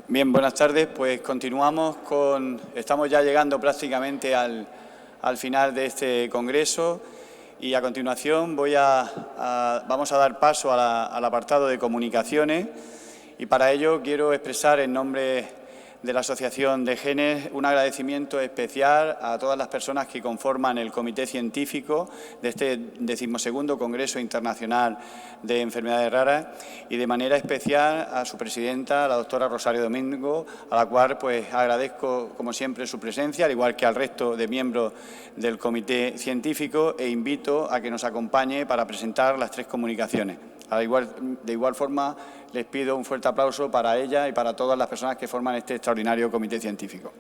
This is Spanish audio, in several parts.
Bien, buenas tardes. Pues continuamos estamos ya llegando prácticamente al final de este congreso y a continuación vamos a dar paso al apartado de comunicaciones y para ello quiero expresar en nombre de la Asociación de Genes un agradecimiento especial a todas las personas que conforman el Comité Científico de este 12º Congreso Internacional de Enfermedades Raras y de manera especial a su presidenta, la doctora Rosario Domingo, a la cual pues agradezco como siempre su presencia, al igual que al resto de miembros del Comité Científico, e invito a que nos acompañe para presentar las 3 comunicaciones. De igual forma, les pido un fuerte aplauso para ella y para todas las personas que forman este extraordinario comité científico.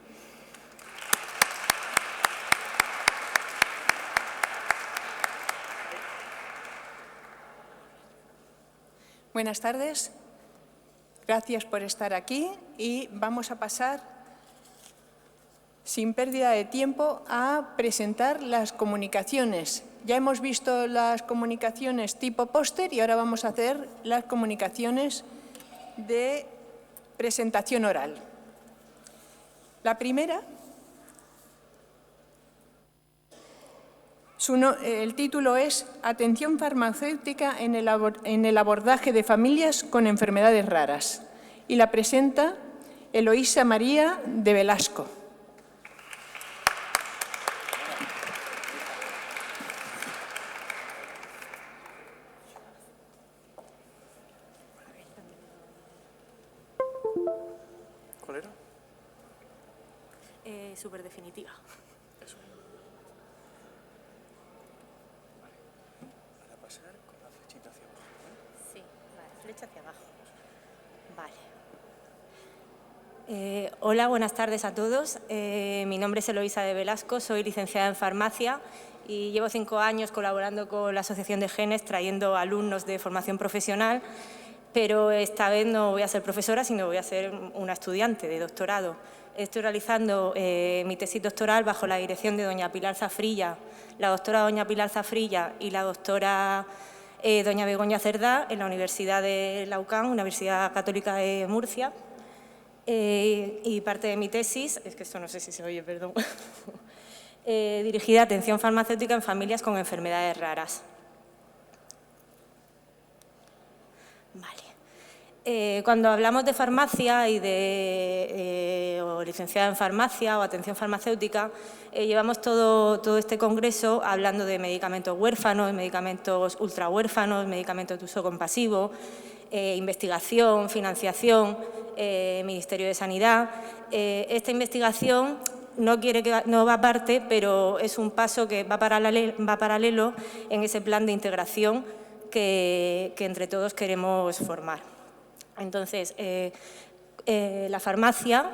Buenas tardes. Gracias por estar aquí y vamos a pasar, sin pérdida de tiempo, a presentar las comunicaciones. Ya hemos visto las comunicaciones tipo póster y ahora vamos a hacer las comunicaciones de presentación oral. La primera, el título es «Atención farmacéutica en el abordaje de familias con enfermedades raras» y la presenta Eloísa María de Velasco. ¿Cuál era? Súper definitiva. Eso. Vale. Para pasar con la flechita hacia abajo, ¿vale? Sí, vale, flecha hacia abajo. Vale. Hola, buenas tardes a todos. Mi nombre es Eloísa de Velasco, soy licenciada en farmacia y llevo 5 años colaborando con la Asociación de Genes, trayendo alumnos de formación profesional, pero esta vez no voy a ser profesora, sino voy a ser una estudiante de doctorado. Estoy realizando mi tesis doctoral bajo la dirección de doña Pilar Zafrilla, la doctora doña Pilar Zafrilla y la doctora doña Begoña Cerdá en la Universidad de la UCAM, Universidad Católica de Murcia. Y parte de mi tesis, es que esto no sé si se oye, perdón, dirigida a atención farmacéutica en familias con enfermedades raras. Vale. Cuando hablamos de farmacia y o licenciada en farmacia o atención farmacéutica, llevamos todo este congreso hablando de medicamentos huérfanos, medicamentos ultrahuérfanos, medicamentos de uso compasivo, investigación, financiación, Ministerio de Sanidad. Esta investigación no va aparte, pero es un paso que va paralelo en ese plan de integración que entre todos queremos formar. Entonces, la farmacia,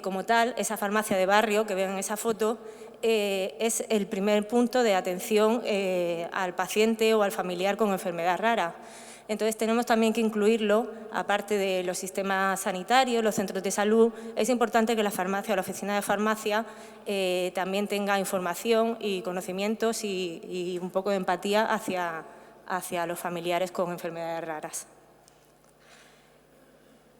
como tal, esa farmacia de barrio que ven en esa foto, es el primer punto de atención al paciente o al familiar con enfermedad rara. Entonces, tenemos también que incluirlo, aparte de los sistemas sanitarios, los centros de salud. Es importante que la farmacia o la oficina de farmacia también tenga información y conocimientos y un poco de empatía hacia los familiares con enfermedades raras.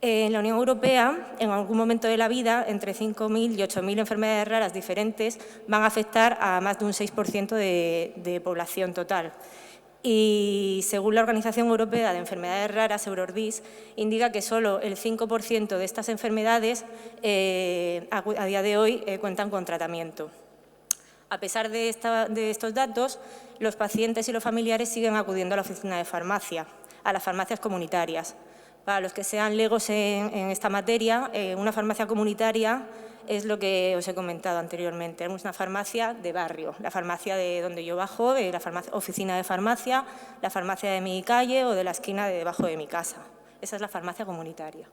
En la Unión Europea, en algún momento de la vida, entre 5.000 y 8.000 enfermedades raras diferentes van a afectar a más de un 6% de población total. Y según la Organización Europea de Enfermedades Raras, Eurordis, indica que solo el 5% de estas enfermedades a día de hoy cuentan con tratamiento. A pesar de estos datos, los pacientes y los familiares siguen acudiendo a la oficina de farmacia, a las farmacias comunitarias. Para los que sean legos en esta materia, una farmacia comunitaria es lo que os he comentado anteriormente. Es una farmacia de barrio, la farmacia de donde yo bajo, de la oficina de farmacia, la farmacia de mi calle o de la esquina de debajo de mi casa. Esa es la farmacia comunitaria.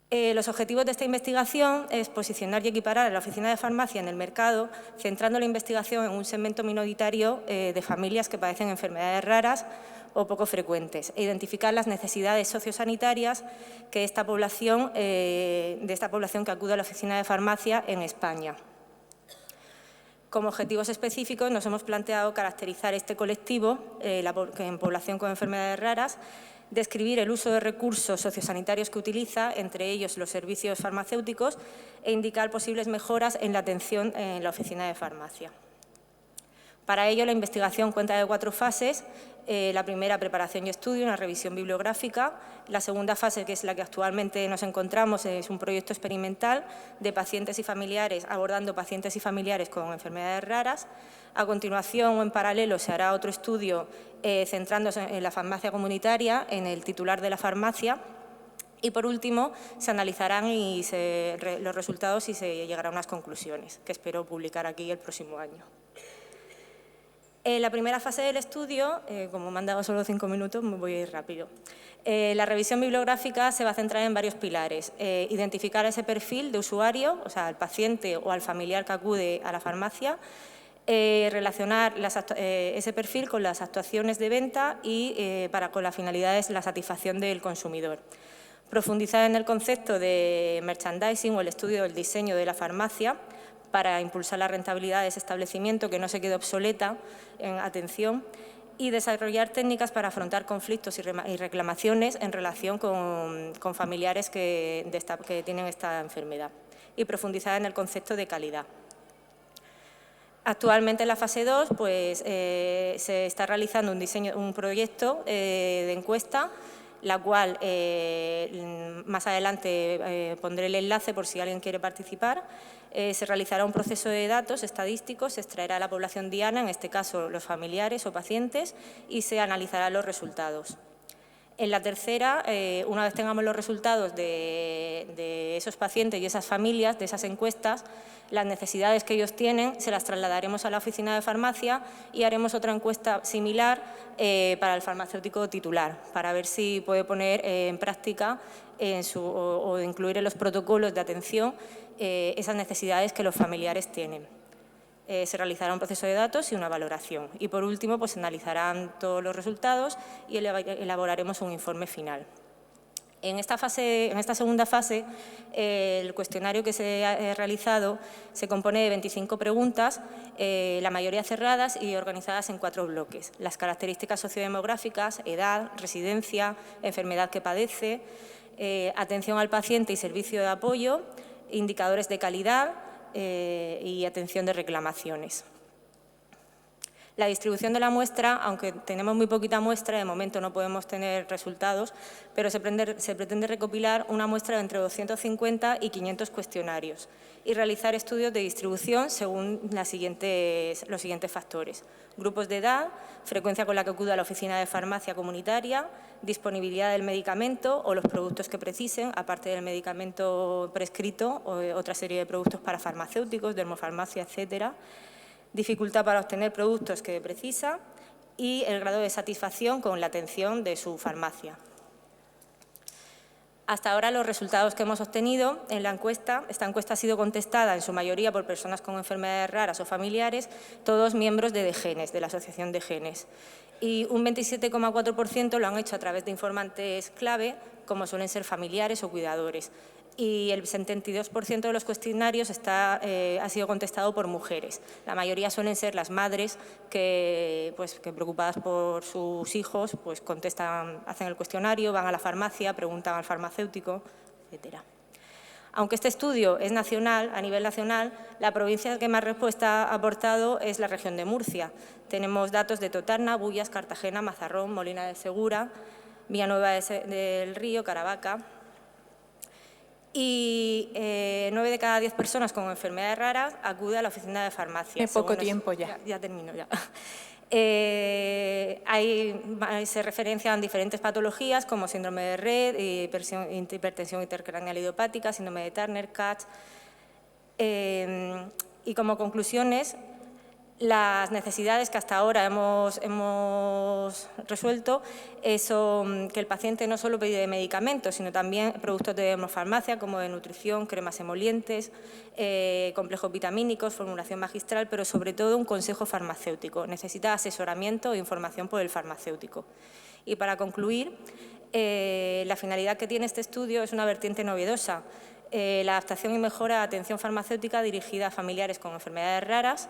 Los objetivos de esta investigación es posicionar y equiparar a la oficina de farmacia en el mercado, centrando la investigación en un segmento minoritario de familias que padecen enfermedades raras o poco frecuentes, e identificar las necesidades sociosanitarias de esta población que acude a la oficina de farmacia en España. Como objetivos específicos nos hemos planteado caracterizar este colectivo en población con enfermedades raras describir el uso de recursos sociosanitarios que utiliza, entre ellos los servicios farmacéuticos, e indicar posibles mejoras en la atención en la oficina de farmacia. Para ello, la investigación cuenta de 4 fases. La primera, preparación y estudio, una revisión bibliográfica. La segunda fase, que es la que actualmente nos encontramos, es un proyecto experimental de pacientes y familiares, abordando pacientes y familiares con enfermedades raras. A continuación, o en paralelo, se hará otro estudio centrándose en la farmacia comunitaria, en el titular de la farmacia. Y, por último, se analizarán los resultados y se llegará a unas conclusiones, que espero publicar aquí el próximo año. En la primera fase del estudio, como me han dado solo 5 minutos, me voy a ir rápido. La revisión bibliográfica se va a centrar en varios pilares. Identificar ese perfil de usuario, o sea, al paciente o al familiar que acude a la farmacia, relacionar ese perfil con las actuaciones de venta y con las finalidades de la satisfacción del consumidor. Profundizar en el concepto de merchandising o el estudio del diseño de la farmacia, para impulsar la rentabilidad de ese establecimiento, que no se quede obsoleta en atención, y desarrollar técnicas para afrontar conflictos y reclamaciones en relación con familiares que tienen esta enfermedad, y profundizar en el concepto de calidad. Actualmente, en la fase 2, pues, se está realizando un proyecto de encuesta, la cual más adelante pondré el enlace por si alguien quiere participar. Se realizará un proceso de datos estadísticos, se extraerá la población diana, en este caso los familiares o pacientes, y se analizarán los resultados. En la tercera, una vez tengamos los resultados de esos pacientes y esas familias, de esas encuestas, las necesidades que ellos tienen, se las trasladaremos a la oficina de farmacia y haremos otra encuesta similar para el farmacéutico titular, para ver si puede poner en práctica o incluir en los protocolos de atención esas necesidades que los familiares tienen. Se realizará un proceso de datos y una valoración. Y, por último, pues, se analizarán todos los resultados y elaboraremos un informe final. En esta segunda fase, el cuestionario que se ha realizado se compone de 25 preguntas, la mayoría cerradas y organizadas en 4 bloques. Las características sociodemográficas, edad, residencia, enfermedad que padece, atención al paciente y servicio de apoyo, indicadores de calidad y atención de reclamaciones. La distribución de la muestra, aunque tenemos muy poquita muestra, de momento no podemos tener resultados, pero se pretende recopilar una muestra de entre 250 y 500 cuestionarios y realizar estudios de distribución según los siguientes factores: grupos de edad, frecuencia con la que acude a la oficina de farmacia comunitaria, disponibilidad del medicamento o los productos que precisen, aparte del medicamento prescrito, o otra serie de productos parafarmacéuticos, dermofarmacia, etcétera, dificultad para obtener productos que precisa y el grado de satisfacción con la atención de su farmacia. Hasta ahora, los resultados que hemos obtenido en la encuesta, esta encuesta ha sido contestada en su mayoría por personas con enfermedades raras o familiares, todos miembros de DGENES, de la Asociación de Genes, y un 27,4% lo han hecho a través de informantes clave, como suelen ser familiares o cuidadores. Y el 72% de los cuestionarios ha sido contestado por mujeres. La mayoría suelen ser las madres que preocupadas por sus hijos, pues hacen el cuestionario, van a la farmacia, preguntan al farmacéutico, etcétera. Aunque este estudio es nacional, a nivel nacional, la provincia que más respuesta ha aportado es la región de Murcia. Tenemos datos de Totarna, Bullas, Cartagena, Mazarrón, Molina de Segura, Villanueva del Río, Caravaca. Y 9 de cada 10 personas con enfermedades raras acude a la oficina de farmacia. En poco tiempo ya. Ya termino ya. Se referencian diferentes patologías como síndrome de Rett, hipertensión intercraneal idiopática, síndrome de Turner, CATS. Y como conclusiones, las necesidades que hasta ahora hemos resuelto son que el paciente no solo pide medicamentos, sino también productos de hemofarmacia como de nutrición, cremas emolientes, complejos vitamínicos, formulación magistral, pero sobre todo un consejo farmacéutico. Necesita asesoramiento e información por el farmacéutico. Y para concluir, la finalidad que tiene este estudio es una vertiente novedosa: la adaptación y mejora de atención farmacéutica dirigida a familiares con enfermedades raras.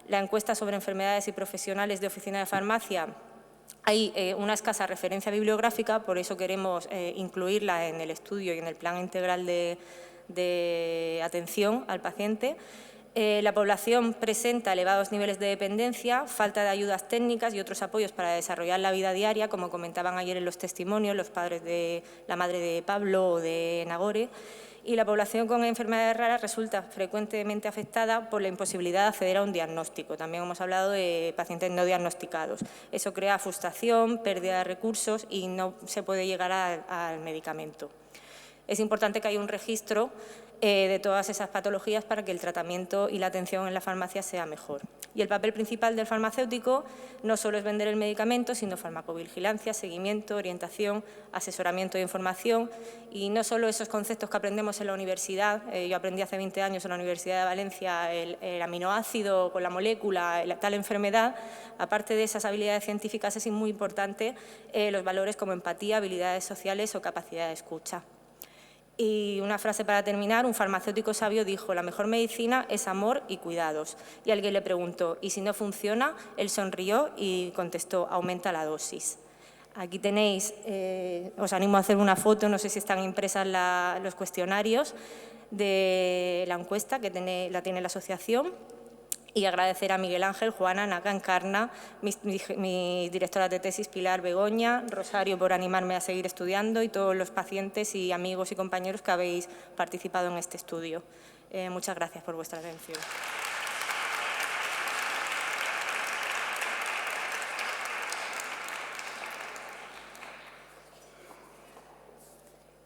La encuesta sobre enfermedades y profesionales de oficina de farmacia Hay una escasa referencia bibliográfica, por eso queremos incluirla en el estudio y en el plan integral de atención al paciente. La población presenta elevados niveles de dependencia, falta de ayudas técnicas y otros apoyos para desarrollar la vida diaria, como comentaban ayer en los testimonios los padres de la madre de Pablo o de Nagore. Y la población con enfermedades raras resulta frecuentemente afectada por la imposibilidad de acceder a un diagnóstico. También hemos hablado de pacientes no diagnosticados. Eso crea frustración, pérdida de recursos y no se puede llegar al medicamento. Es importante que haya un registro de todas esas patologías para que el tratamiento y la atención en la farmacia sea mejor. Y el papel principal del farmacéutico no solo es vender el medicamento, sino farmacovigilancia, seguimiento, orientación, asesoramiento de información y no solo esos conceptos que aprendemos en la universidad. Yo aprendí hace 20 años en la Universidad de Valencia el aminoácido con la molécula, tal enfermedad. Aparte de esas habilidades científicas es muy importante los valores como empatía, habilidades sociales o capacidad de escucha. Y una frase para terminar, un farmacéutico sabio dijo: la mejor medicina es amor y cuidados. Y alguien le preguntó: ¿y si no funciona? Él sonrió y contestó: aumenta la dosis. Aquí tenéis, os animo a hacer una foto, no sé si están impresas los cuestionarios de la encuesta que la tiene la asociación. Y agradecer a Miguel Ángel, Juana, Naka, Encarna, mi directora de tesis Pilar, Begoña, Rosario por animarme a seguir estudiando y todos los pacientes y amigos y compañeros que habéis participado en este estudio. Muchas gracias por vuestra atención.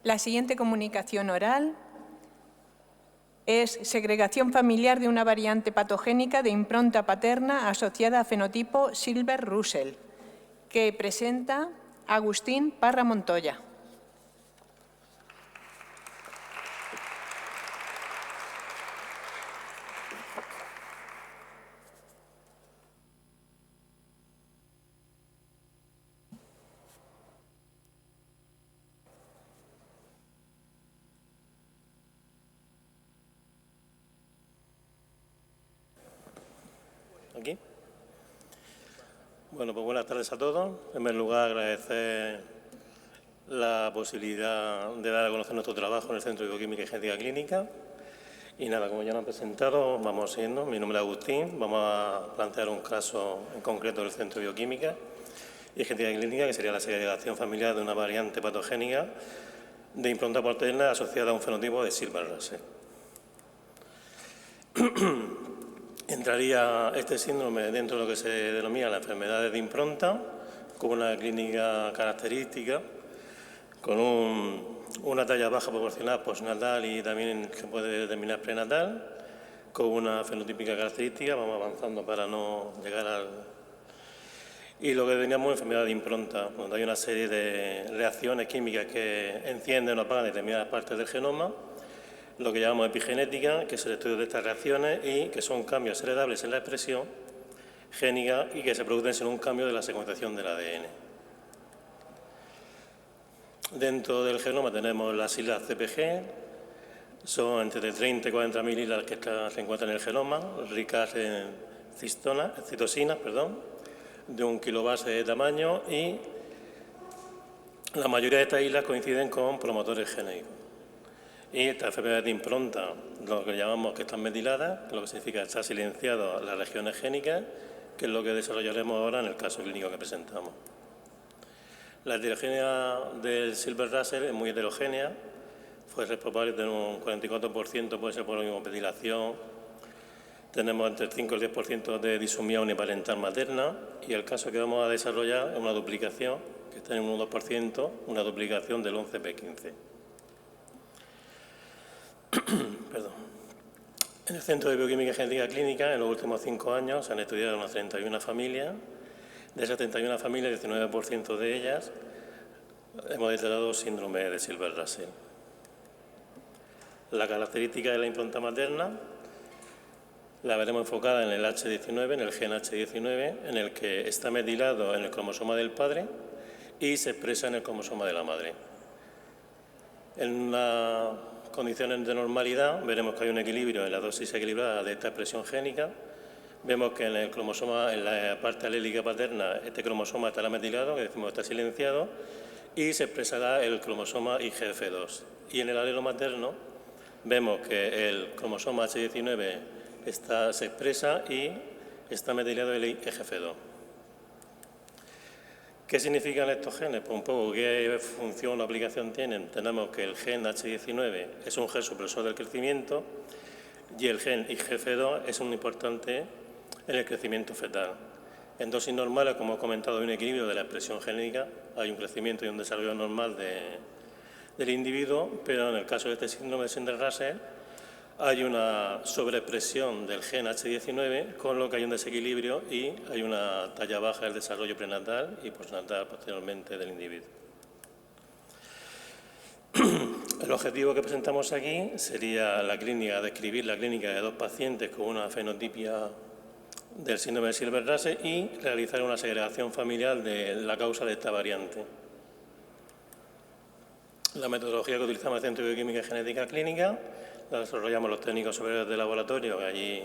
La siguiente comunicación oral es segregación familiar de una variante patogénica de impronta paterna asociada a fenotipo Silber-Russell, que presenta Agustín Parra Montoya. Aquí. Bueno, pues buenas tardes a todos. En primer lugar, agradecer la posibilidad de dar a conocer nuestro trabajo en el Centro de Bioquímica y Genética Clínica. Y nada, como ya nos han presentado, vamos siendo. Mi nombre es Agustín. Vamos a plantear un caso en concreto del Centro de Bioquímica y Genética Clínica, que sería la segregación familiar de una variante patogénica de impronta paterna asociada a un fenotipo de Silber-Russell. Entraría este síndrome dentro de lo que se denomina las enfermedades de impronta, con una clínica característica, con una talla baja proporcional postnatal y también se puede determinar prenatal, con una fenotípica característica. Vamos avanzando para no llegar al... Y lo que teníamos enfermedad de impronta, donde hay una serie de reacciones químicas que encienden o apagan determinadas partes del genoma, lo que llamamos epigenética, que es el estudio de estas reacciones y que son cambios heredables en la expresión génica y que se producen sin un cambio de la secuenciación del ADN. Dentro del genoma tenemos las islas CPG, son entre 30 y 40 mil islas que se encuentran en el genoma, ricas en citosinas, de 1 kilobase de tamaño, y la mayoría de estas islas coinciden con promotores genéticos. Y estas enfermedades de impronta, lo que llamamos que están metiladas, lo que significa que está silenciado las regiones génicas, que es lo que desarrollaremos ahora en el caso clínico que presentamos. La heterogeneidad del Silber-Russell es muy heterogénea, puede ser probable tener un 44%, puede ser por metilación. Tenemos entre el 5 y el 10% de disomía uniparental materna, y el caso que vamos a desarrollar es una duplicación, que está en un 2%, una duplicación del 11p15. Perdón. En el Centro de Bioquímica y Genética Clínica, en los últimos 5 años, se han estudiado unas 31 familias. De esas 31 familias, 19% de ellas hemos detectado síndrome de Silber-Russell. La característica de la impronta materna la veremos enfocada en el H19, en el gen H19, en el que está metilado en el cromosoma del padre y se expresa en el cromosoma de la madre. En condiciones de normalidad veremos que hay un equilibrio en la dosis equilibrada de esta expresión génica, Vemos que en el cromosoma, en la parte alélica paterna, este cromosoma estará metilado, que decimos está silenciado, y se expresará el cromosoma IGF2. Y en el alelo materno vemos que el cromosoma H19 se expresa y está metilado el IGF2. ¿Qué significan estos genes? Pues un poco qué función o aplicación tienen. Tenemos que el gen H19 es un gen supresor del crecimiento y el gen IGF2 es un importante en el crecimiento fetal. En dosis normales, como he comentado, hay un equilibrio de la expresión genética, hay un crecimiento y un desarrollo normal del individuo, pero en el caso de este síndrome de Sindel-Russell hay una sobreexpresión del gen H19, con lo que hay un desequilibrio y hay una talla baja del desarrollo prenatal y postnatal posteriormente del individuo. El objetivo que presentamos aquí sería describir la clínica de 2 pacientes con una fenotipia del síndrome de Silver-Russell y realizar una segregación familiar de la causa de esta variante. La metodología que utilizamos en el Centro de Bioquímica y Genética Clínica la desarrollamos los técnicos superiores de laboratorio, que allí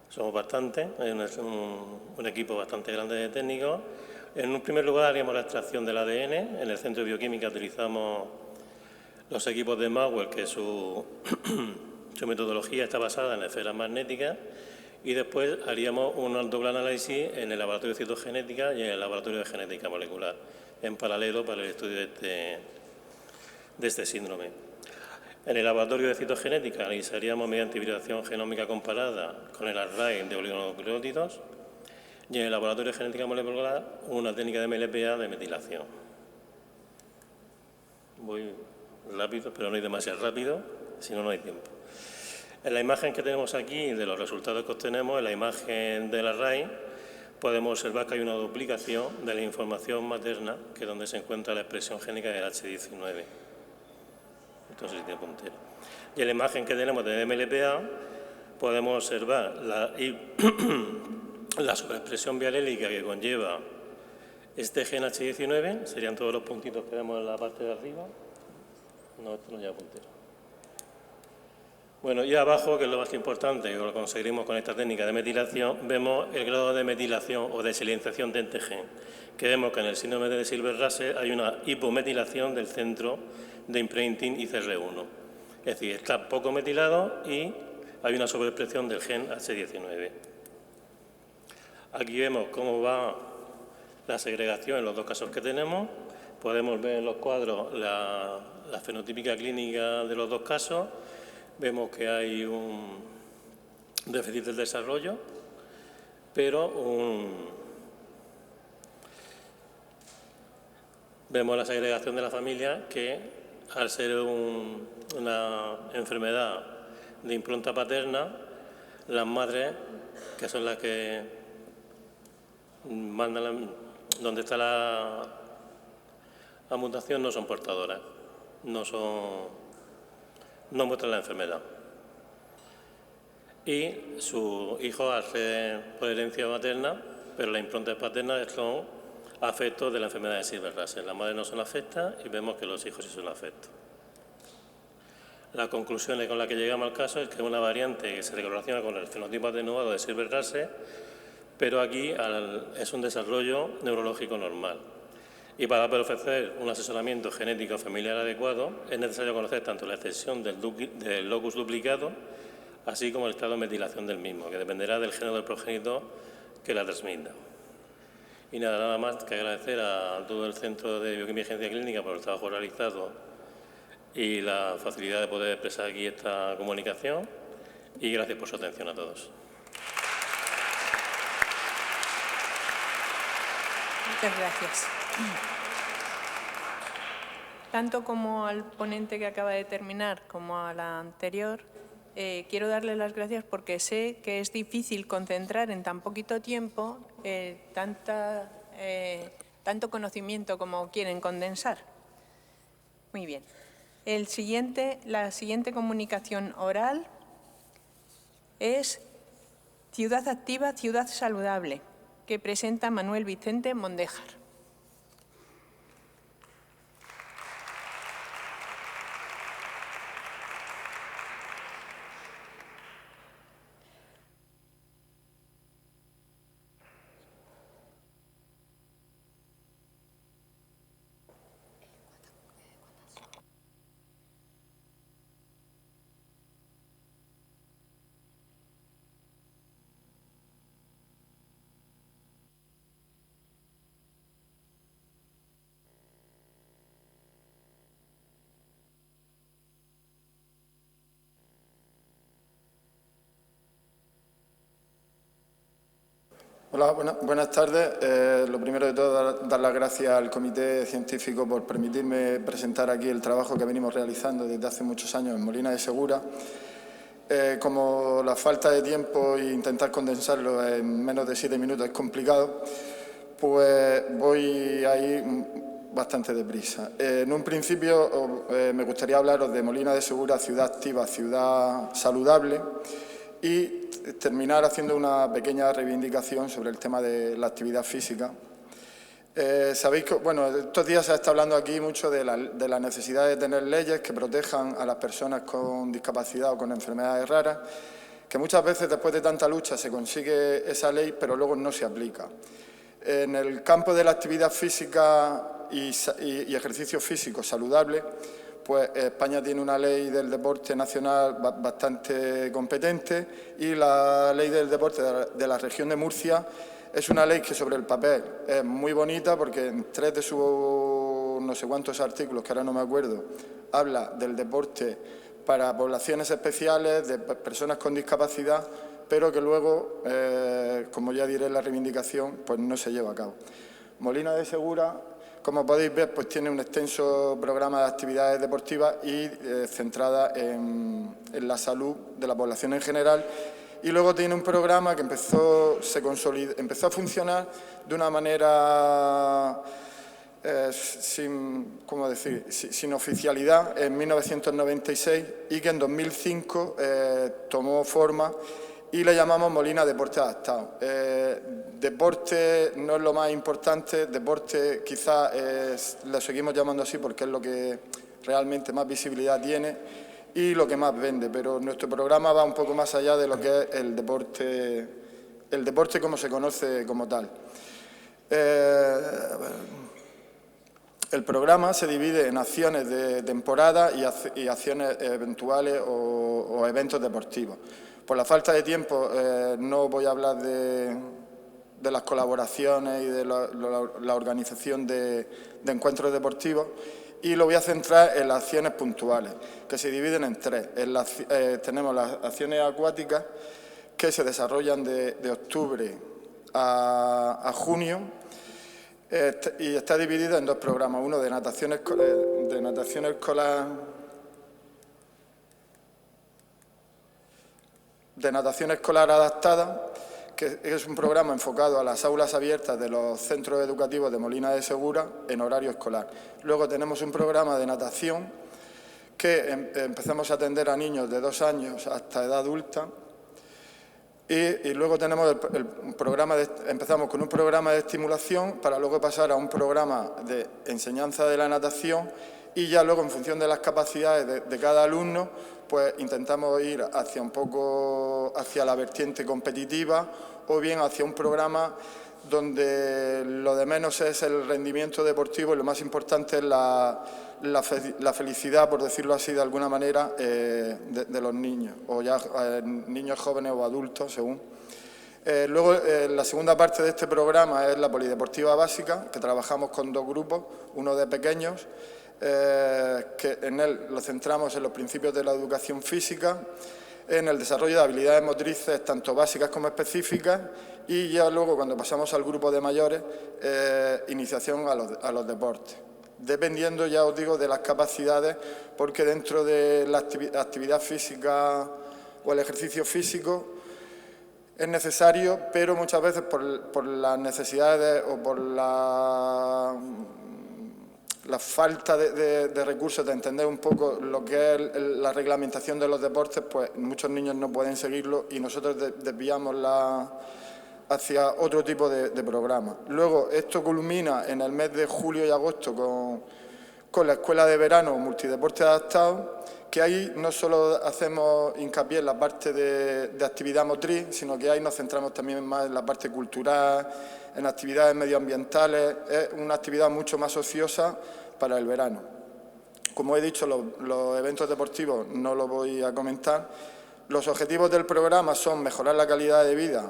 somos bastantes, hay un equipo bastante grande de técnicos. En un primer lugar haríamos la extracción del ADN. En el Centro de Bioquímica utilizamos los equipos de Maxwell, que su metodología está basada en esferas magnéticas, y después haríamos un doble análisis en el laboratorio de citogenética y en el laboratorio de genética molecular, en paralelo para el estudio de este síndrome. En el laboratorio de citogenética analizaríamos mediante hibridación genómica comparada con el array de oligonucleótidos y en el laboratorio de genética molecular una técnica de MLPA de metilación. Voy rápido, pero no hay demasiado rápido, si no, no hay tiempo. En la imagen que tenemos aquí de los resultados que obtenemos, en la imagen del array, podemos observar que hay una duplicación de la información materna, que es donde se encuentra la expresión génica del H19. Entonces tiene puntero. Y en la imagen que tenemos de MLPA podemos observar la sobreexpresión bialélica que conlleva este gen H19, serían todos los puntitos que vemos en la parte de arriba. No, esto no lleva puntero. Bueno, y abajo, que es lo más importante, que lo conseguiremos con esta técnica de metilación, vemos el grado de metilación o de silenciación de este gen, que vemos que en el síndrome de Silver-Russell hay una hipometilación del centro de imprinting ICR1. Es decir, está poco metilado y hay una sobreexpresión del gen H19. Aquí vemos cómo va la segregación en los 2 casos que tenemos. Podemos ver en los cuadros la fenotípica clínica de los 2 casos. Vemos que hay un déficit del desarrollo, pero vemos la segregación de la familia que, al ser una enfermedad de impronta paterna, las madres, que son las que mandan donde está la mutación, no son portadoras, no muestran la enfermedad. Y sus hijos, al ser por herencia materna, pero la impronta paterna, son afectos de la enfermedad de Silver-Russell. Las madres no son afectas y vemos que los hijos sí son afectos. Las conclusiones con las que llegamos al caso es que es una variante que se relaciona con el fenotipo atenuado de Silver-Russell, pero aquí es un desarrollo neurológico normal. Y para poder ofrecer un asesoramiento genético familiar adecuado es necesario conocer tanto la extensión del locus duplicado, así como el estado de metilación del mismo, que dependerá del género del progenitor que la transmita. Y nada más que agradecer a todo el Centro de Bioquímica y Genética Clínica por el trabajo realizado y la facilidad de poder expresar aquí esta comunicación, y gracias por su atención a todos. Muchas gracias. Tanto como al ponente que acaba de terminar como a la anterior, quiero darle las gracias porque sé que es difícil concentrar en tan poquito tiempo tanto conocimiento como quieren condensar. Muy bien. La siguiente comunicación oral es Ciudad Activa, Ciudad Saludable, que presenta Manuel Vicente Mondejar. Hola, buenas tardes. Lo primero de todo, dar las gracias al Comité Científico por permitirme presentar aquí el trabajo que venimos realizando desde hace muchos años en Molina de Segura. Como la falta de tiempo e intentar condensarlo en menos de 7 minutos es complicado, pues voy a ir bastante deprisa. En un principio me gustaría hablaros de Molina de Segura, ciudad activa, ciudad saludable, y terminar haciendo una pequeña reivindicación sobre el tema de la actividad física. Sabéis que, bueno, estos días se está hablando aquí mucho de la necesidad de tener leyes que protejan a las personas con discapacidad o con enfermedades raras, que muchas veces después de tanta lucha se consigue esa ley, pero luego no se aplica. En el campo de la actividad física y ejercicio físico saludable, pues España tiene una ley del deporte nacional bastante competente, y la ley del deporte de la región de Murcia es una ley que sobre el papel es muy bonita, porque en 3 de sus no sé cuántos artículos, que ahora no me acuerdo, habla del deporte para poblaciones especiales, de personas con discapacidad, pero que luego, como ya diré en la reivindicación, pues no se lleva a cabo. Molina de Segura, como podéis ver, pues tiene un extenso programa de actividades deportivas y centrada en la salud de la población en general. Y luego tiene un programa que empezó a funcionar de una manera sin oficialidad en 1996, y que en 2005 tomó forma y le llamamos Molina Deporte Adaptado. Deporte no es lo más importante, deporte quizás le seguimos llamando así porque es lo que realmente más visibilidad tiene y lo que más vende, pero nuestro programa va un poco más allá de lo que es el deporte como se conoce como tal. El programa se divide en acciones de temporada y acciones eventuales o eventos deportivos. Por la falta de tiempo no voy a hablar de las colaboraciones y de la organización de encuentros deportivos, y lo voy a centrar en las acciones puntuales, que se dividen en 3. Tenemos las acciones acuáticas, que se desarrollan de octubre a junio, y está dividida en 2 programas, uno de natación escolar adaptada, que es un programa enfocado a las aulas abiertas de los centros educativos de Molina de Segura en horario escolar. Luego tenemos un programa de natación que empezamos a atender a niños de 2 años hasta edad adulta, y luego tenemos empezamos con un programa de estimulación para luego pasar a un programa de enseñanza de la natación, y ya luego, en función de las capacidades de cada alumno, pues intentamos ir hacia la vertiente competitiva, o bien hacia un programa donde lo de menos es el rendimiento deportivo y lo más importante es la felicidad, por decirlo así de alguna manera, de los niños, o ya niños jóvenes o adultos, según. Luego, la segunda parte de este programa es la polideportiva básica, que trabajamos con 2 grupos, uno de pequeños, que en él lo centramos en los principios de la educación física, en el desarrollo de habilidades motrices tanto básicas como específicas, y ya luego, cuando pasamos al grupo de mayores, iniciación a los deportes, dependiendo, ya os digo, de las capacidades, porque dentro de la actividad física o el ejercicio físico es necesario, pero muchas veces por las necesidades o por la falta de recursos, de entender un poco lo que es la reglamentación de los deportes, pues muchos niños no pueden seguirlo, y nosotros desviamos hacia otro tipo de programa. Luego, esto culmina en el mes de julio y agosto con la Escuela de Verano Multideporte Adaptado, que ahí no solo hacemos hincapié en la parte de actividad motriz, sino que ahí nos centramos también más en la parte cultural, en actividades medioambientales. Es una actividad mucho más ociosa para el verano. Como he dicho, los eventos deportivos no los voy a comentar. Los objetivos del programa son mejorar la calidad de vida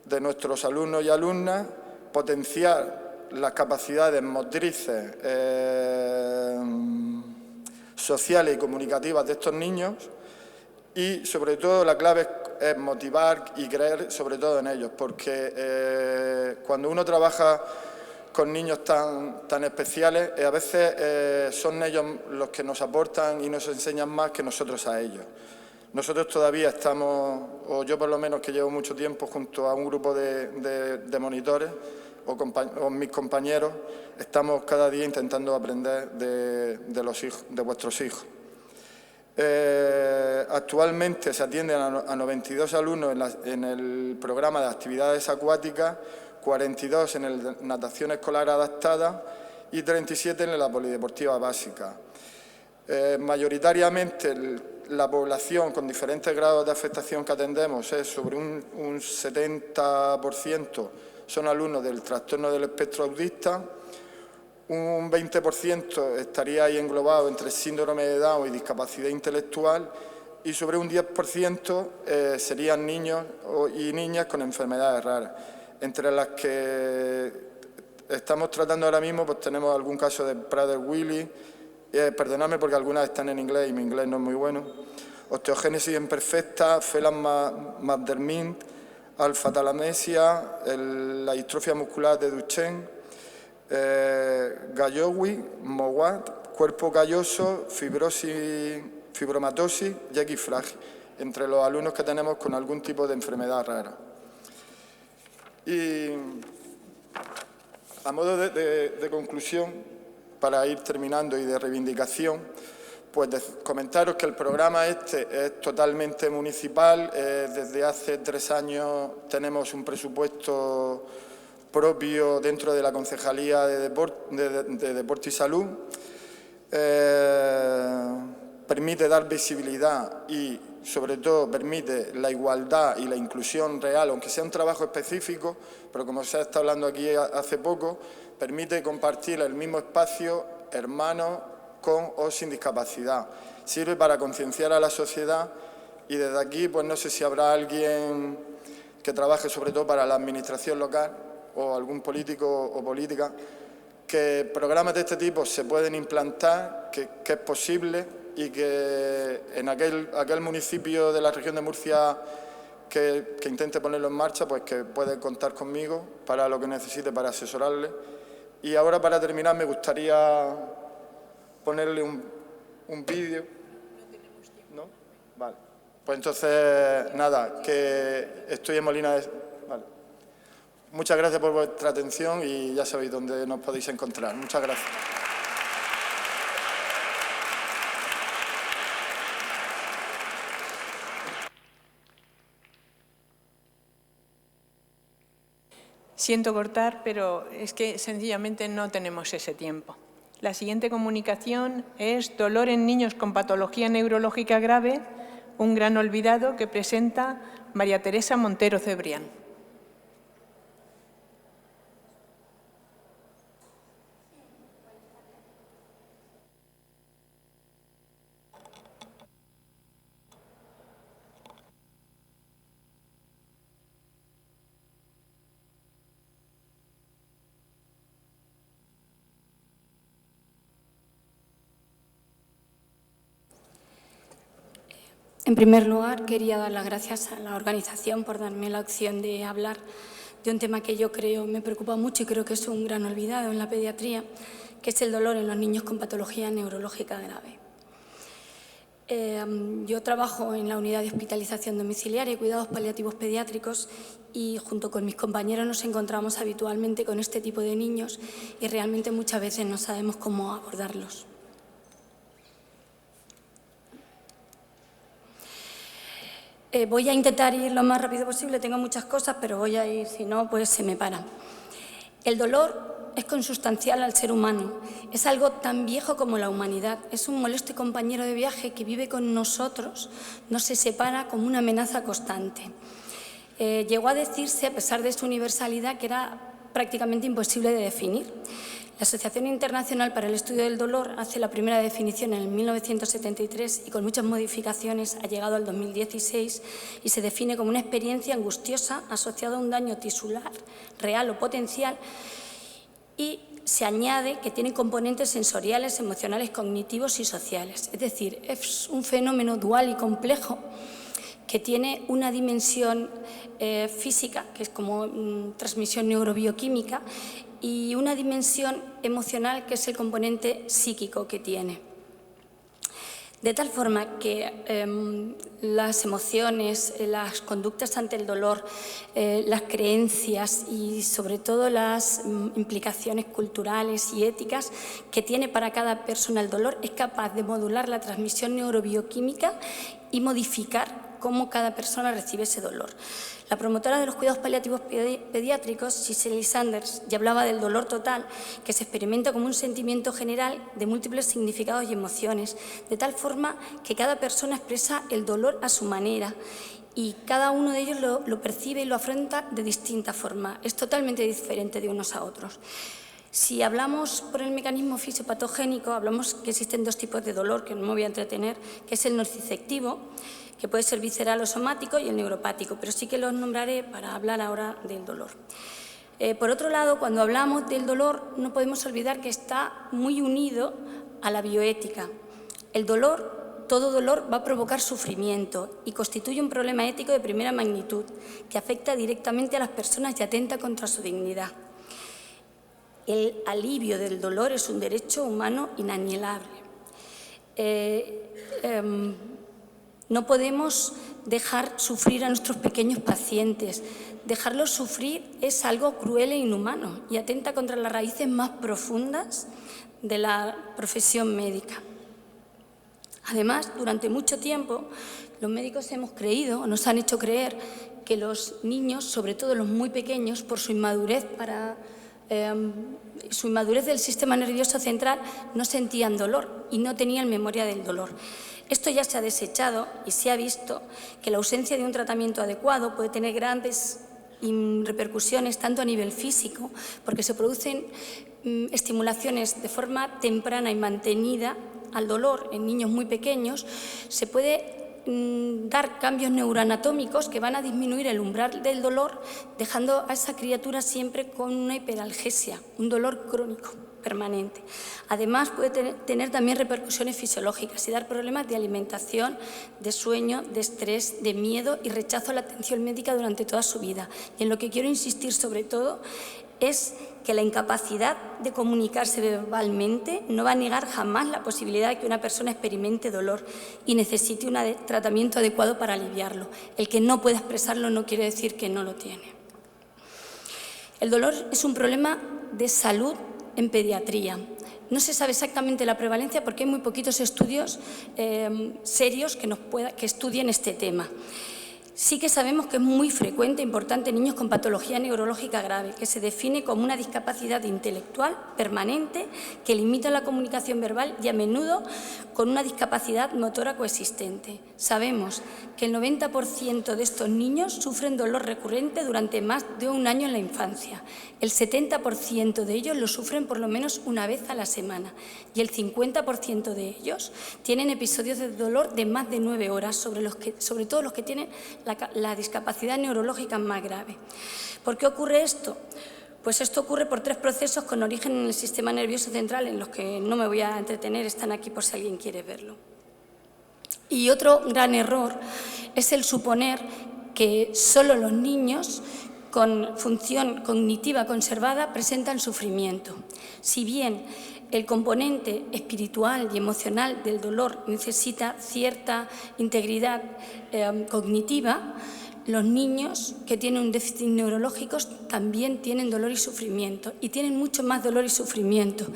de nuestros alumnos y alumnas, potenciar las capacidades motrices, sociales y comunicativas de estos niños, y sobre todo la clave es motivar y creer sobre todo en ellos, porque cuando uno trabaja con niños tan especiales, a veces son ellos los que nos aportan y nos enseñan más que nosotros a ellos. Nosotros todavía estamos, o yo por lo menos que llevo mucho tiempo junto a un grupo de monitores o mis compañeros, estamos cada día intentando aprender de los hijos, de vuestros hijos. Actualmente se atienden a 92 alumnos en el programa de actividades acuáticas, 42 en el de natación escolar adaptada y 37 en la polideportiva básica. Mayoritariamente la población con diferentes grados de afectación que atendemos es sobre un 70% son alumnos del trastorno del espectro autista, un 20% estaría ahí englobado entre síndrome de Down y discapacidad intelectual y sobre un 10% serían niños y niñas con enfermedades raras. Entre las que estamos tratando ahora mismo, pues tenemos algún caso de Prader-Willi, perdonadme porque algunas están en inglés y mi inglés no es muy bueno, osteogénesis imperfecta, Phelan-Maddermint, alfa-talamesia, la distrofia muscular de Duchenne, Gallowi, Mowat, cuerpo calloso, fibromatosis y equifrágil, entre los alumnos que tenemos con algún tipo de enfermedad rara. Y a modo de conclusión, para ir terminando y de reivindicación, pues comentaros que el programa este es totalmente municipal. Desde hace 3 años tenemos un presupuesto propio dentro de la Concejalía de Deporte y Salud. Permite dar visibilidad y, sobre todo, permite la igualdad y la inclusión real, aunque sea un trabajo específico, pero como se ha estado hablando aquí hace poco, permite compartir el mismo espacio, hermanos, con o sin discapacidad. Sirve para concienciar a la sociedad y desde aquí, pues no sé si habrá alguien que trabaje sobre todo para la administración local o algún político o política, que programas de este tipo se pueden implantar, que es posible y que en aquel municipio de la región de Murcia que intente ponerlo en marcha, pues que puede contar conmigo para lo que necesite, para asesorarle. Y ahora, para terminar, me gustaría ponerle un vídeo. ¿No? Vale. Pues entonces, nada, que estoy en Molina de... Vale. Muchas gracias por vuestra atención y ya sabéis dónde nos podéis encontrar. Muchas gracias. Siento cortar, pero es que sencillamente no tenemos ese tiempo. La siguiente comunicación es dolor en niños con patología neurológica grave, un gran olvidado, que presenta María Teresa Montero Cebrián. En primer lugar, quería dar las gracias a la organización por darme la opción de hablar de un tema que yo creo me preocupa mucho y creo que es un gran olvidado en la pediatría, que es el dolor en los niños con patología neurológica grave. Yo trabajo en la unidad de hospitalización domiciliaria y cuidados paliativos pediátricos y junto con mis compañeros nos encontramos habitualmente con este tipo de niños y realmente muchas veces no sabemos cómo abordarlos. Voy a intentar ir lo más rápido posible, tengo muchas cosas, pero voy a ir, si no, pues se me para. El dolor es consustancial al ser humano, es algo tan viejo como la humanidad, es un molesto compañero de viaje que vive con nosotros, no se separa, como una amenaza constante. Llegó a decirse, a pesar de su universalidad, que era prácticamente imposible de definir. La Asociación Internacional para el Estudio del Dolor hace la primera definición en 1973 y con muchas modificaciones ha llegado al 2016 y se define como una experiencia angustiosa asociada a un daño tisular, real o potencial, y se añade que tiene componentes sensoriales, emocionales, cognitivos y sociales. Es decir, es un fenómeno dual y complejo que tiene una dimensión física, que es como transmisión neurobioquímica, y una dimensión emocional, que es el componente psíquico que tiene. De tal forma que las emociones, las conductas ante el dolor, las creencias y sobre todo las implicaciones culturales y éticas que tiene para cada persona el dolor, es capaz de modular la transmisión neurobioquímica y modificar cómo cada persona recibe ese dolor. La promotora de los cuidados paliativos pediátricos, Cicely Sanders, ya hablaba del dolor total, que se experimenta como un sentimiento general de múltiples significados y emociones, de tal forma que cada persona expresa el dolor a su manera y cada uno de ellos lo percibe y lo afronta de distinta forma. Es totalmente diferente de unos a otros. Si hablamos por el mecanismo fisiopatogénico, hablamos que existen dos tipos de dolor, que no me voy a entretener, que es el nociceptivo, que puede ser visceral o somático, y el neuropático, pero sí que los nombraré para hablar ahora del dolor. Por otro lado, cuando hablamos del dolor, no podemos olvidar que está muy unido a la bioética. El dolor, todo dolor, va a provocar sufrimiento y constituye un problema ético de primera magnitud que afecta directamente a las personas y atenta contra su dignidad. El alivio del dolor es un derecho humano inalienable. No podemos dejar sufrir a nuestros pequeños pacientes. Dejarlos sufrir es algo cruel e inhumano y atenta contra las raíces más profundas de la profesión médica. Además, durante mucho tiempo, los médicos hemos creído, o nos han hecho creer, que los niños, sobre todo los muy pequeños, por su inmadurez del sistema nervioso central, no sentían dolor y no tenían memoria del dolor. Esto ya se ha desechado y se ha visto que la ausencia de un tratamiento adecuado puede tener grandes repercusiones tanto a nivel físico, porque se producen estimulaciones de forma temprana y mantenida al dolor en niños muy pequeños. Se puede dar cambios neuroanatómicos que van a disminuir el umbral del dolor, dejando a esa criatura siempre con una hiperalgesia, un dolor crónico permanente. Además, puede tener también repercusiones fisiológicas y dar problemas de alimentación, de sueño, de estrés, de miedo y rechazo a la atención médica durante toda su vida. Y en lo que quiero insistir sobre todo es que la incapacidad de comunicarse verbalmente no va a negar jamás la posibilidad de que una persona experimente dolor y necesite un tratamiento adecuado para aliviarlo. El que no pueda expresarlo no quiere decir que no lo tiene. El dolor es un problema de salud en pediatría. No se sabe exactamente la prevalencia porque hay muy poquitos estudios serios que estudien este tema. Sí que sabemos que es muy frecuente e importante en niños con patología neurológica grave, que se define como una discapacidad intelectual permanente que limita la comunicación verbal y a menudo con una discapacidad motora coexistente. Sabemos que el 90% de estos niños sufren dolor recurrente durante más de un año en la infancia. El 70% de ellos lo sufren por lo menos una vez a la semana y el 50% de ellos tienen episodios de dolor de más de 9 horas, sobre todo los que tienen la discapacidad neurológica más grave. ¿Por qué ocurre esto? Pues esto ocurre por 3 procesos con origen en el sistema nervioso central, en los que no me voy a entretener, están aquí por si alguien quiere verlo. Y otro gran error es el suponer que solo los niños con función cognitiva conservada presentan sufrimiento. Si bien el componente espiritual y emocional del dolor necesita cierta integridad cognitiva, los niños que tienen un déficit neurológico también tienen dolor y sufrimiento, y tienen mucho más dolor y sufrimiento.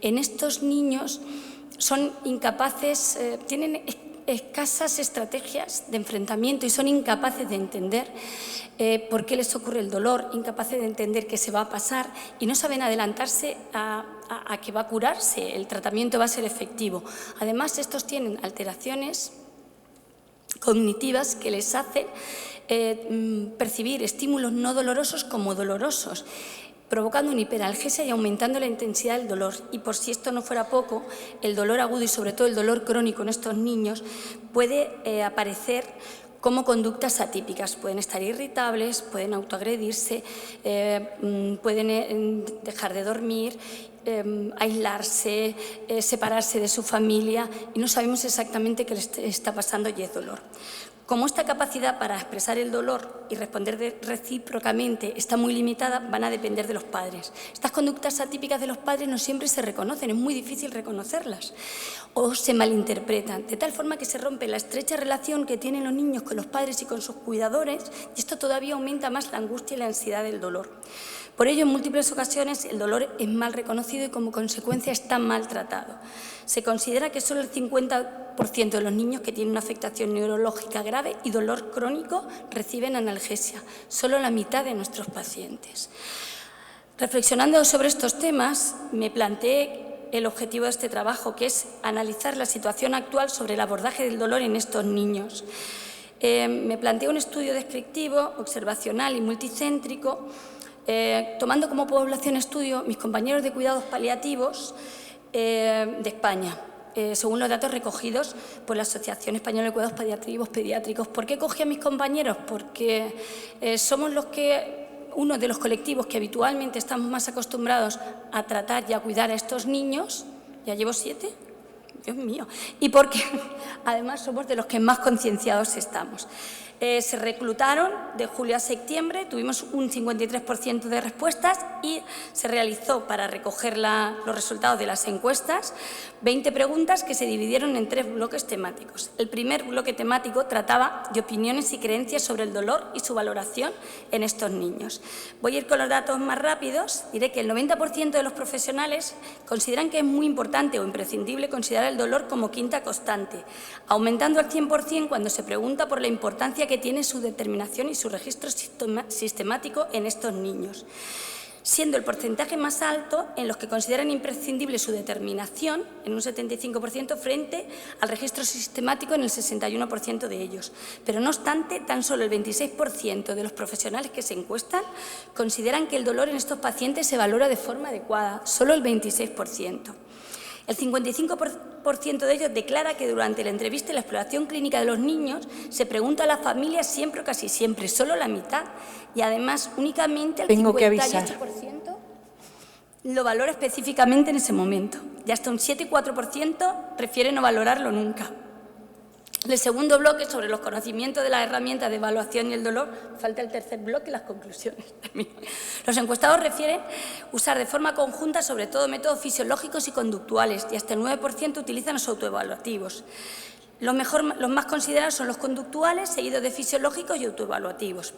En estos niños son incapaces, tienen escasas estrategias de enfrentamiento y son incapaces de entender por qué les ocurre el dolor, incapaces de entender qué se va a pasar y no saben adelantarse a que va a curarse, el tratamiento va a ser efectivo. Además, estos tienen alteraciones cognitivas que les hacen percibir estímulos no dolorosos como dolorosos, provocando una hiperalgesia y aumentando la intensidad del dolor. Y por si esto no fuera poco, el dolor agudo y sobre todo el dolor crónico en estos niños puede aparecer como conductas atípicas. Pueden estar irritables, pueden autoagredirse, pueden dejar de dormir, aislarse, separarse de su familia y no sabemos exactamente qué les está pasando y es dolor. Como esta capacidad para expresar el dolor y responder recíprocamente está muy limitada, van a depender de los padres. Estas conductas atípicas de los padres no siempre se reconocen, es muy difícil reconocerlas o se malinterpretan, de tal forma que se rompe la estrecha relación que tienen los niños con los padres y con sus cuidadores, y esto todavía aumenta más la angustia y la ansiedad del dolor. Por ello, en múltiples ocasiones, el dolor es mal reconocido y, como consecuencia, está mal tratado. Se considera que solo el 50% de los niños que tienen una afectación neurológica grave y dolor crónico reciben analgesia, solo la mitad de nuestros pacientes. Reflexionando sobre estos temas, me planteé el objetivo de este trabajo, que es analizar la situación actual sobre el abordaje del dolor en estos niños. Me planteé un estudio descriptivo, observacional y multicéntrico, tomando como población estudio mis compañeros de cuidados paliativos de España, según los datos recogidos por la Asociación Española de Cuidados Pediátricos. ¿Por qué cogí a mis compañeros? Porque somos uno de los colectivos que habitualmente estamos más acostumbrados a tratar y a cuidar a estos niños. ¿Ya llevo 7? Dios mío. Y porque además somos de los que más concienciados estamos. Se reclutaron de julio a septiembre, tuvimos un 53% de respuestas y se realizó, para recoger los resultados de las encuestas, 20 preguntas que se dividieron en 3 bloques temáticos. El primer bloque temático trataba de opiniones y creencias sobre el dolor y su valoración en estos niños. Voy a ir con los datos más rápidos. Diré que el 90% de los profesionales consideran que es muy importante o imprescindible considerar el dolor como quinta constante, aumentando al 100% cuando se pregunta por la importancia que tiene su determinación y su registro sistemático en estos niños, siendo el porcentaje más alto en los que consideran imprescindible su determinación, en un 75%, frente al registro sistemático en el 61% de ellos. Pero, no obstante, tan solo el 26% de los profesionales que se encuestan consideran que el dolor en estos pacientes se valora de forma adecuada, solo el 26%. El 55% de ellos declara que durante la entrevista y la exploración clínica de los niños se pregunta a la familia siempre o casi siempre, solo la mitad, y además únicamente el 58% lo valora específicamente en ese momento, y hasta un 7,4% prefiere no valorarlo nunca. El segundo bloque, sobre los conocimientos de las herramientas de evaluación y el dolor, falta el tercer bloque, las conclusiones. Los encuestados refieren usar de forma conjunta sobre todo métodos fisiológicos y conductuales, y hasta el 9% utilizan los autoevaluativos. Los más considerados son los conductuales, seguidos de fisiológicos y autoevaluativos.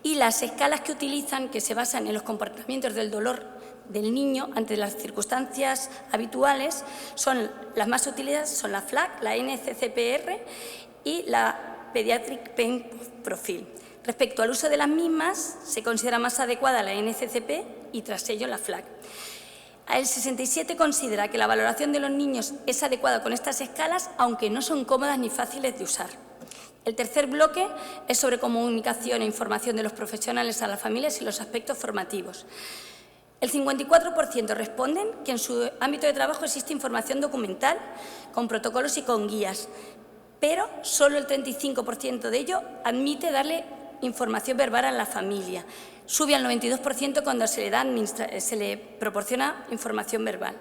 Y las escalas que utilizan, que se basan en los comportamientos del dolor del niño ante las circunstancias habituales, son las más utilizadas, son la FLAC, la NCCPR y la Pediatric Pain Profile. Respecto al uso de las mismas, se considera más adecuada la NCCP y tras ello la FLAC. El 67% considera que la valoración de los niños es adecuada con estas escalas, aunque no son cómodas ni fáciles de usar. El tercer bloque es sobre comunicación e información de los profesionales a las familias y los aspectos formativos. El 54% responden que en su ámbito de trabajo existe información documental, con protocolos y con guías, pero solo el 35% de ello admite darle información verbal a la familia. Sube al 92% cuando se le proporciona información verbal.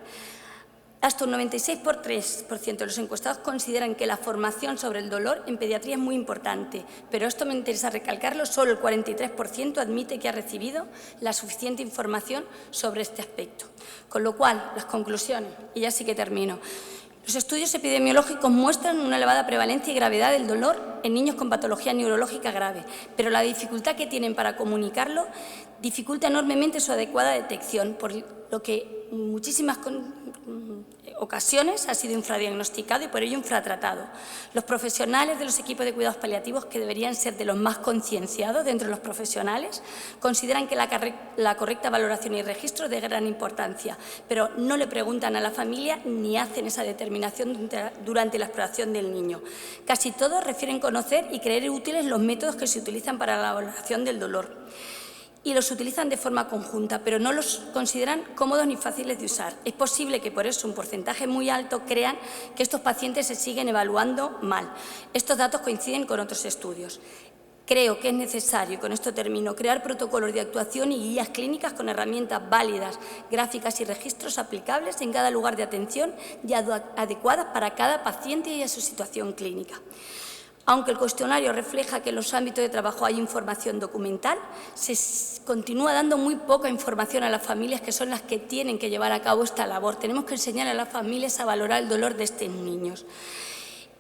Hasta un 96,3% de los encuestados consideran que la formación sobre el dolor en pediatría es muy importante, pero esto me interesa recalcarlo, solo el 43% admite que ha recibido la suficiente información sobre este aspecto. Con lo cual, las conclusiones, y ya sí que termino. Los estudios epidemiológicos muestran una elevada prevalencia y gravedad del dolor en niños con patología neurológica grave, pero la dificultad que tienen para comunicarlo dificulta enormemente su adecuada detección, por lo que en muchísimas ocasiones ha sido infradiagnosticado y por ello infratratado. Los profesionales de los equipos de cuidados paliativos, que deberían ser de los más concienciados dentro de los profesionales, consideran que la correcta valoración y registro es de gran importancia, pero no le preguntan a la familia ni hacen esa determinación durante la exploración del niño. Casi todos refieren conocer y creer útiles los métodos que se utilizan para la valoración del dolor, y los utilizan de forma conjunta, pero no los consideran cómodos ni fáciles de usar. Es posible que por eso un porcentaje muy alto crean que estos pacientes se siguen evaluando mal. Estos datos coinciden con otros estudios. Creo que es necesario, y con esto termino, crear protocolos de actuación y guías clínicas con herramientas válidas, gráficas y registros aplicables en cada lugar de atención y adecuadas para cada paciente y a su situación clínica. Aunque el cuestionario refleja que en los ámbitos de trabajo hay información documental, se continúa dando muy poca información a las familias, que son las que tienen que llevar a cabo esta labor. Tenemos que enseñar a las familias a valorar el dolor de estos niños.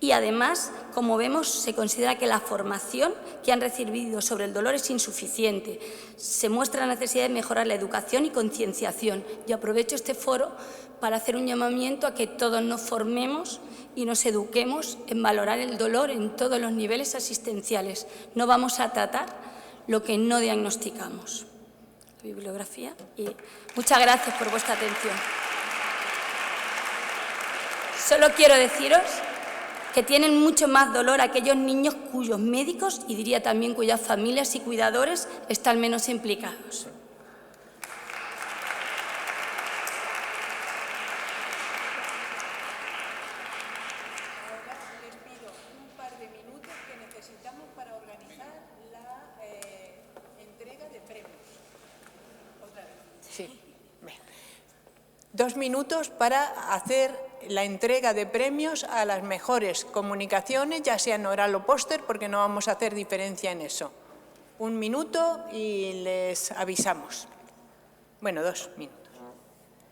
Y además, como vemos, se considera que la formación que han recibido sobre el dolor es insuficiente. Se muestra la necesidad de mejorar la educación y concienciación. Y aprovecho este foro para hacer un llamamiento a que todos nos formemos y nos eduquemos en valorar el dolor en todos los niveles asistenciales. No vamos a tratar lo que no diagnosticamos. Bibliografía. Y muchas gracias por vuestra atención. Solo quiero deciros que tienen mucho más dolor aquellos niños cuyos médicos, y diría también cuyas familias y cuidadores, están menos implicados. Ahora les pido un par de minutos que necesitamos para organizar la entrega de premios. ¿Otra vez? Sí. Bien. 2 minutos para hacer la entrega de premios a las mejores comunicaciones, ya sean oral o póster, porque no vamos a hacer diferencia en eso. 1 minuto y les avisamos. Bueno, 2 minutos.